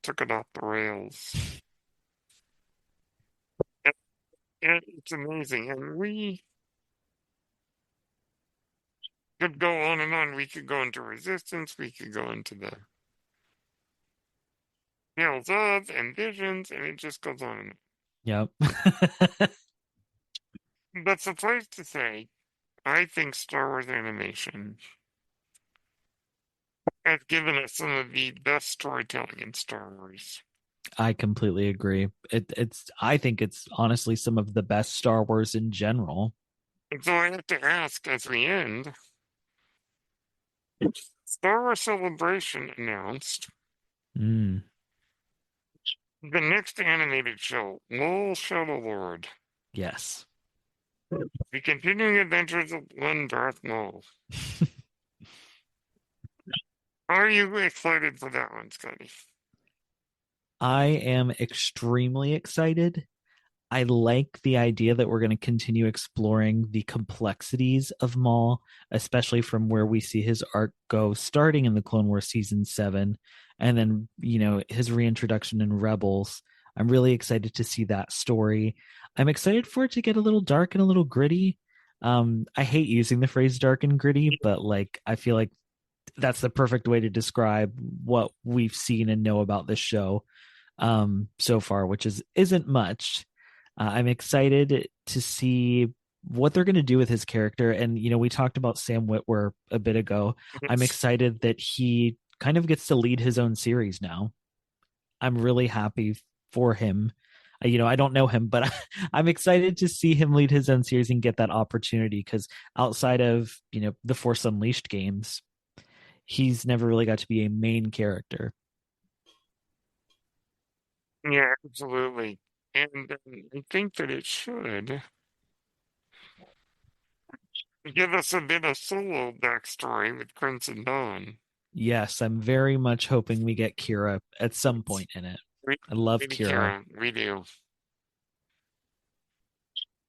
took it off the rails. It's amazing. And we could go on and on. We could go into Resistance, we could go into the Tales of and Visions, and it just goes on and Yep. on. But suffice to say, I think Star Wars animation has given us some of the best storytelling in Star Wars. I completely agree. I think it's honestly some of the best Star Wars in general. And so I have to ask as we end, Star Wars Celebration announced Mm, the next animated show, Lowell Shadow Lord, yes. the continuing adventures of one Darth Maul. Are you excited for that one, Scotty? I am extremely excited. I like the idea that we're going to continue exploring the complexities of Maul, especially from where we see his arc go starting in the Clone Wars season 7 and then, his reintroduction in Rebels. I'm really excited to see that story. I'm excited for it to get a little dark and a little gritty. I hate using the phrase dark and gritty, but like I feel like that's the perfect way to describe what we've seen and know about this show so far, which isn't much. I'm excited to see what they're going to do with his character. And we talked about Sam Witwer a bit ago. I'm Yes. excited that he kind of gets to lead his own series now. I'm really happy for him. I don't know him, but I'm excited to see him lead his own series and get that opportunity because outside of, the Force Unleashed games, he's never really got to be a main character. Yeah, absolutely. And I think that it should give us a bit of solo backstory with Crimson Dawn. Yes, I'm very much hoping we get Kira at some point in it. We, I love Lady Kira. Kira, we do.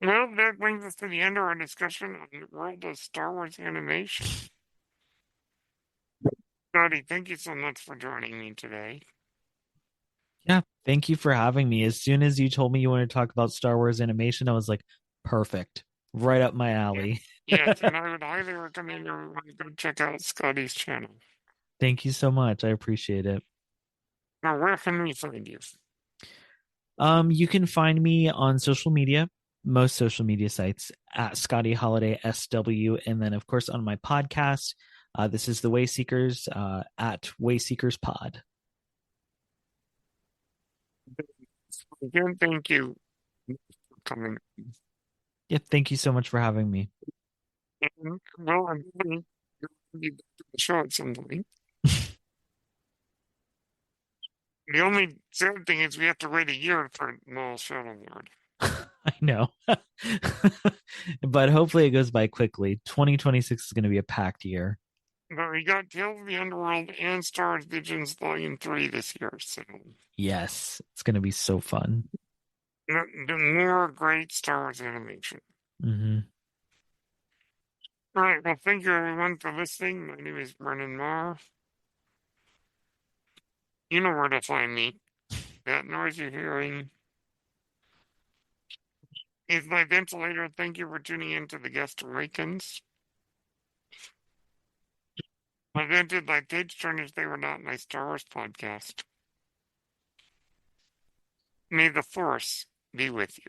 Well, that brings us to the end of our discussion on the world of Star Wars animation. Scotty, thank you so much for joining me today. Yeah, thank you for having me. As soon as you told me you wanted to talk about Star Wars animation, I was like, perfect. Right up my Yes, alley. yes, and I would highly recommend everyone go check out Scotty's channel. Thank you so much. I appreciate it. Now, where can we find you? You can find me on social media, most social media sites at Scotty Holliday SW, and then of course on my podcast. This is the Wayseekers at Wayseekers Pod. Again, thank you for coming. Yeah, thank you so much for having me. And, well, I'm going to be back to the show at some point. The only sad thing is we have to wait a year for Noel Shadow Award. I know. But hopefully it goes by quickly. 2026 is going to be a packed year. But we got Tales of the Underworld and Star Wars Visions Volume 3 this year, so Yes, it's going to be so fun. the more great Star Wars animation. Hmm. All right, well, thank you everyone for listening. My name is Brennan Marr. You know where to find me. That noise you're hearing is my ventilator. Thank you for tuning in to The Guest Awakens. Presented by Page Turners They Were Not My Star Wars podcast. May the Force be with you.